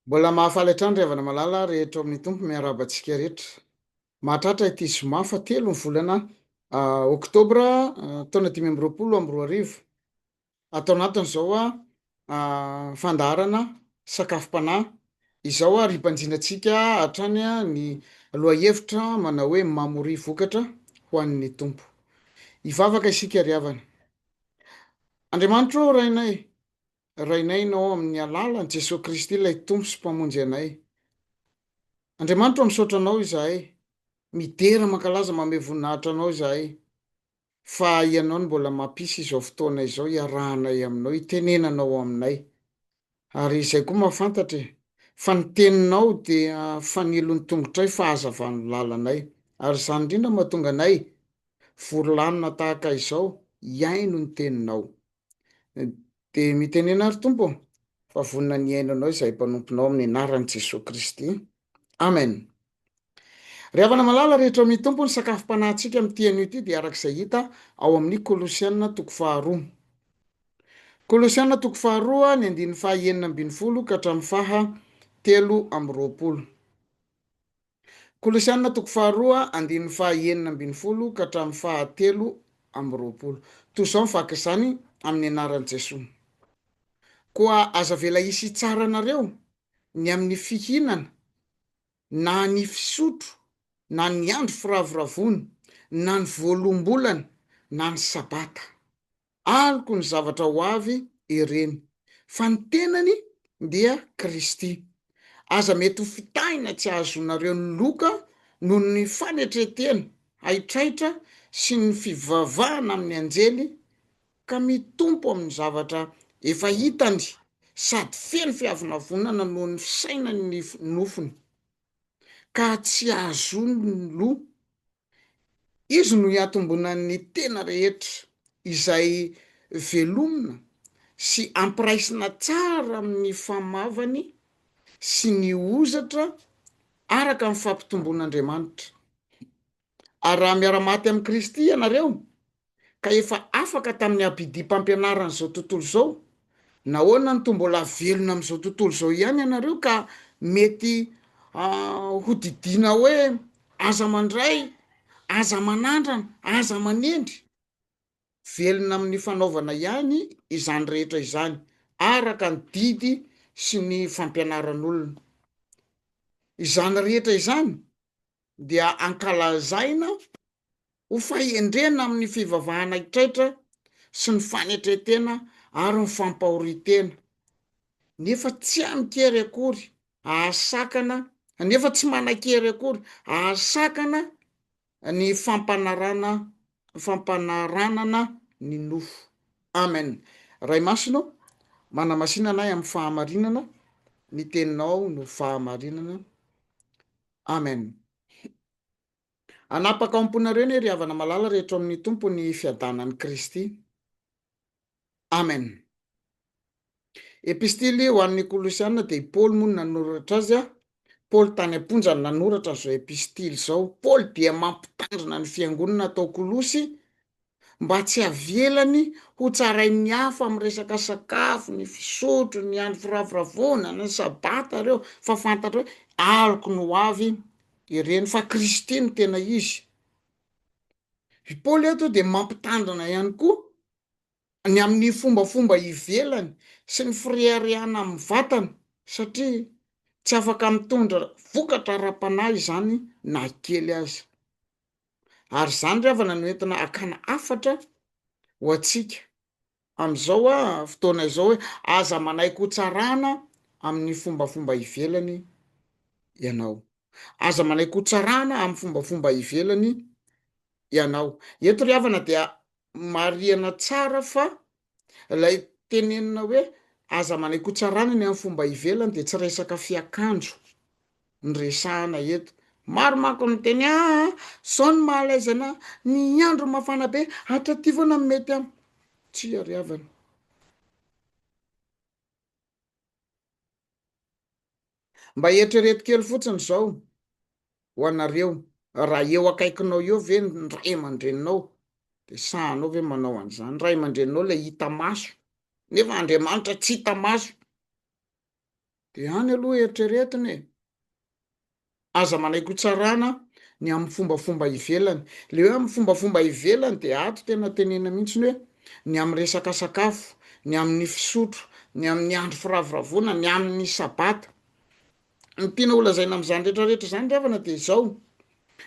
Mbola mahafaly hatrany ry havana malala rehetra amin'ny tompo miarabantsika rehetra. Mahatratra ity zoma fa telo ny volana oktobra taona 2025. Atao anatiny izao fandaharana sakafom-panahy izao riam-panjinantsika hatrany ny lohahevitra manao hoe mamoria vokatra ho an'ny tompo. Hivavaka isika ry havana. Andriamanitro rainay, rainainao amin'ny alalan'i Jesosy Kristy ilay tompo sy mpamonjy anay. Andriamanitro misaotra anao izahay, midera mankalaza manome voninahitra anao izahay, fa ianao no mbola mampisy izao fotoana izao iarahanay aminao, itenenanao aminay. Ary izay koa mahafantatra fa ny teninao dia fanilon'ny tongotray fa hazavan'ny lalanay. Ary izany indrindra mahatonga anay vory tahaka izao hiaino ny teninao. Dia mitenena ary tompo fa vonina ny ainonao izay mpanomponao amin'ny anaran'i Jesosy Kristy. Amen. Ry havana malala rehetra amin'ny tompo ny sakafom-panahintsika amin'ity anio ity dia arak'izay hita ao amin'ny Kolosianina toko faharoa. Kolosianina toko faharoa ny andininy fahaenina ambin'ny folo ka hatramin'ny fahatelo amby roapolo. Kolosianina toko faharoa andininy fahaenina ambin'ny folo ka hatramin'ny fahatelo amby roapolo. Toy izao mivaky izany amin'ny anaran'i Jesosy. Koa aza vela hisy tsara anareo ny amin'ny fihinana na ny fisotro na ny andro firavoravony na ny voalom-bolana na ny sabata. Aliko ny zavatra ho avy ireny, fa ny tenany dia Kristy. Aza mety ho fitahina tsy ahazonareo ny loka noho ny fanetretena, haitraitra sy ny fivavahana amin'ny anjely, ka mitompo amin'ny zavatra efa hitany sady feno fiavonavonana noho ny fisainany ny nofony, ka tsy ahazony ny loha. Izy no hiatombonan'ny tena rehetra izay velomina sy ampiraisina tsara amin'ny famavany sy ny ozatra araka ny fampitomboan'Andriamanitra. Ary raha miara-maty amin'i Kristy ianareo ka efa afaka tamin'ny abidi-pampianarana izao tontolo izao, nahoana ny toa mbola velona amin'izao tontolo izao ihany ianareo ka mety hodidiana hoe aza mandray, aza manandrana, aza manendry. Velona amin'ny fanaovana ihany izany rehetra izany araka ny didy sy ny fampianaran'olona. Izany rehetra izany dia ankalazaina ho fahendrena amin'ny fivavahana hitraitra sy ny fanetretena ary ny fampahoritena, nefa tsy amin-kery akory ahasakana, nefa tsy manan-kery akory ahasakana ny fampanaranana ny nofo. Amen. Ray masino, manamasinanay amin'ny fahamarinana, ny teninao no fahamarinana. Amen. Anapaka amponareo ny ry havana malala rehetra amin'ny tompo ny fiadanan'i Kristy. Amen. Epistily ho an'ny Kolosianina dia Paoly moa nanoratra azy. Paoly tany am-ponjany nanoratra zao epistily zao. Paoly dia mampitandrina ny fiangonana atao Kolosy mba tsy avelany ho tsarain'ny hafa amin'ny resaka sakafo, ny fisotro, ny andro firavoravona, ny sabata reo, fa fantatra hoe aliko no avy ireny, fa Kristy no tena izy. I Paoly eto dia mampitandrina ihany koa ny amin'ny fombafomba ivelany sy ny firehariana amin'ny vatana, satria tsy afaka mitondra vokatra ra-panahy izany na kely aza. Ary izany ry havana no entina akana afatra ho antsika amin'izao fotoana izao hoe aza manaiky ho tsarana amin'ny fombafomba ivelany ianao. Aza manaiky ho tsarana amin'ny fombafomba ivelany ianao. Eto ry havana dia marihana tsara fa ilay tenenina hoe aza manaiky ho tsarana ny amin'ny fomba ivelany dia tsy resaka fiakanjo ny resahana eto. Maro manko ny teny zao ny mahalaizana, ny andro mafana be hatrativana mety am tsy ary havana. Mba eritrereto kely fotsiny zao ho anareo, raha eo akaikinao eo ve ny ray aman-dreninao dia sahanao ve manao an'izany? Ray aman-dreninao lay hita maso nefa Andriamanitra tsy hita maso. de any aloha eritreretiny e aza manaiko tsarana ny amin'ny fombafomba ivelany le hoe amin'ny fombafomba ivelany de ato tena tenena mihitsiny hoe ny amin'ny resaka sakafo ny amin'ny fisotro ny amin'ny andro firavoravoana ny amin'ny sabata ny tiana olazaina am'izany rehetrarehetra zany ravana de zao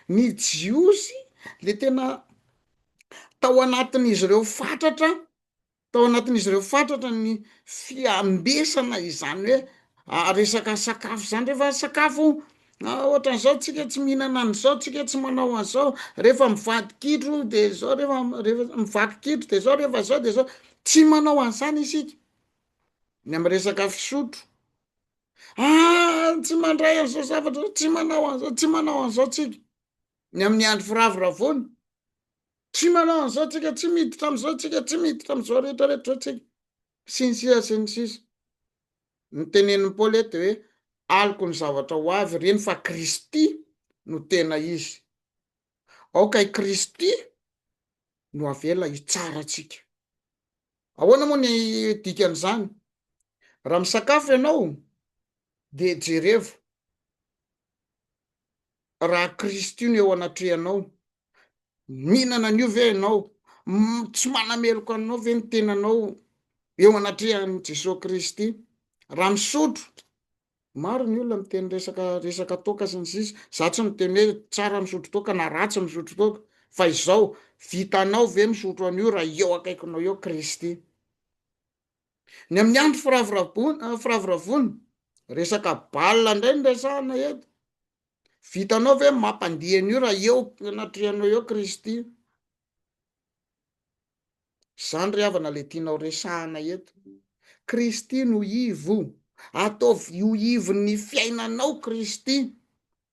ny jiosy le tena tao anatin'izy ireo fatratra tao anatin'izy ireo fatratra ny fiambesana izany hoe resaka sakafo zany rehefa sakafo ohatran'izao tsika tsy mihinana an'izao tsika tsy manao an'izao rehefa mivadikitro de zao rehefa mivakikitro de zao rehefa zao de zao tsy manao an'izany isika ny amy resaka fisotro tsy mandray an'izao zavatra tsy manao an'izao tsy manao an'izao tsika ny amin'ny andro firavoravoana tsy manao an'izao tsika tsy miditra am'izao tsika tsy miditra am'izao rehetrarehetra zao tsika sy ny sisa ny teneniny paoly eto de hoe aliko ny zavatra ho avy reny fa kristy no tena izy aoka i kristy no avela hitsaratsika ahoana moa ny dikan'izany raha misakafo ianao de jerevo raha kristy no eo anatrehanao mihinana an'io ve ianao tsy manameloko anao ve ny tenanao eo anatrehan'i jesosy kristy raha misotro maro ny olona miteny resaka toaka sy ny sisa za tsy miteny hoe tsara misotro toaka na ratsy misotro toaka fa izao vitanao ve misotro an'io raha eo akaikinao eo kristy ny amin'ny andro firavoravoana resaka balina indray ny resahana eto vitanao ve mampandiha an'io raha eo anatrehanao eo kristy zany ry havana le tianao resahana eto kristy no ivo ataovy io ivon'ny fiainanao kristy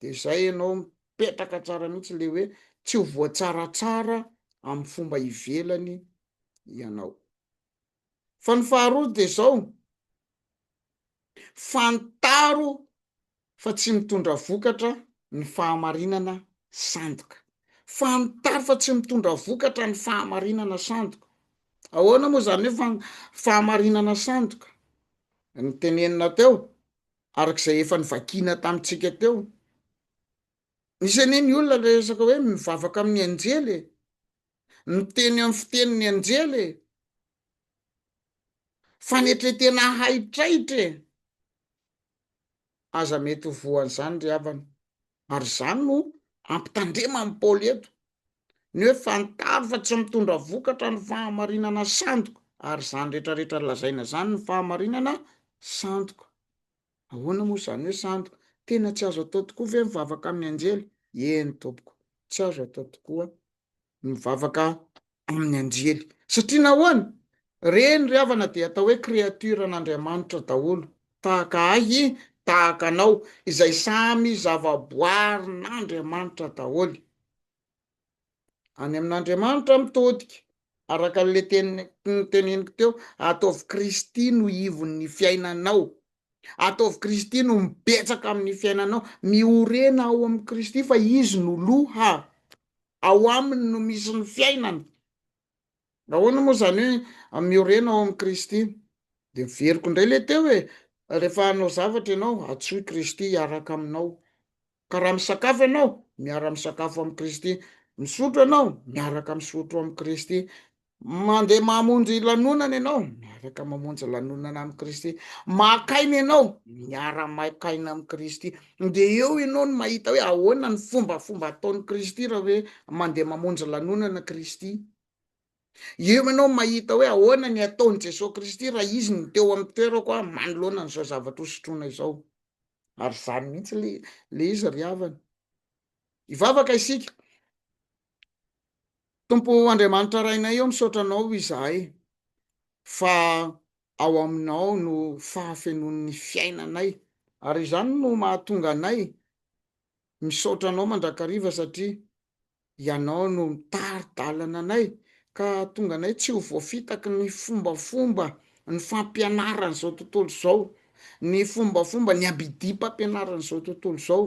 de zay ianao mipetraka tsara mihitsy le hoe tsy ho voatsaratsara amin'ny fomba ivelany ianao fa ny faharoa de zao fantaro fa tsy mitondra vokatra ny fahamarinana sandoka fantaro fa tsy mitondra vokatra ny fahamarinana sandoka ahoana moa zany hoe fahamarinana sandoka ny tenenina teo arak'izay efa nyvakina tamitsika teo nisy aneny olona le resaka hoe mivavaka amin'ny anjely miteny amin'ny fiteniny anjely fanetretena haitraitra aza mety ho voan'izany ry havana ary zany no ampitandrema amin'ny paoly eto ny hoe fantaro fa tsy mitondra vokatra ny fahamarinana sandoka ary zany rehetrarehetra lazaina zany ny fahamarinana sandoka ahoana moa zany hoe sandoka tena tsy azo atao tokoa ve mivavaka amin'ny anjely eny tompoko tsy azo atao tokoa mivavaka amin'ny anjely satria nahoana reny ry havana de atao hoe kreatiran'Andriamanitra daholo tahaka ahy tahaka anao izay samy zavaboarin'Andriamanitra daholo any amin'Andriamanitra mitodika araka le teneniko teo ataovy kristy no ivon'ny fiainanao ataovy kristy no mibetsaka amin'ny fiainanao miorena ao amin'ny kristy fa izy no loha ao aminy no misy ny fiainana ahoana moa zany hoe miorena ao amin'ny kristy de miveriko indray le teo hoe rehefa hanao zavatra ianao atsoy kristy hiaraka aminao ka raha misakafo ianao miara-misakafo amin'ny kristy misotro ianao miaraka misotro amin'ny kristy mandeha mamonjy lanonana ianao miaraka mamonjy lanonana amin'ny kristy makaina ianao miara-makaina amin'ny kristy de eo ianao no mahita hoe ahoana ny fombafomba ataon'ny kristy raha hoe mandeha mamonjy lanonana kristy eo ianao mahita hoe ahoana ny ataon'i jesosy kristy raha izy ny teo amin'ny toerako manoloana n'izao zavatra hosotroana izao ary zany mihitsy le izy ry havana ivavaka isika tompo Andriamanitra rainay eo misaotra anao izahay fa ao aminao no fahafenon'ny fiainanay ary izany no mahatonga anay misaotra anao mandrakariva satria ianao no mitary-dalana anay ka tonga anay tsy ho voafitaky ny fombafomba ny fampianaran'izao tontolo izao ny fombafomba ny abidiam-pampianaran'izao tontolo izao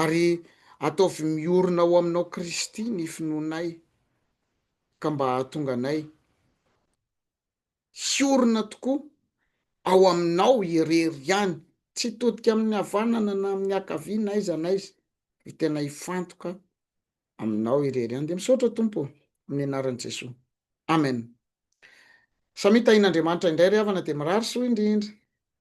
ary ataovy miorina ao aminao kristy ny finoanay ka mba hahatonga anay hiorina tokoa ao aminao irery ihany, tsy todika amin'ny havanana na amin'ny akavia na aiza na izy tena hifantoka aminao irery ihany. De misaotra tompo amin'ny anaran'i Jesosy, amen. Samita in'Andriamanitra indray ry havana de mirary soa indrindra.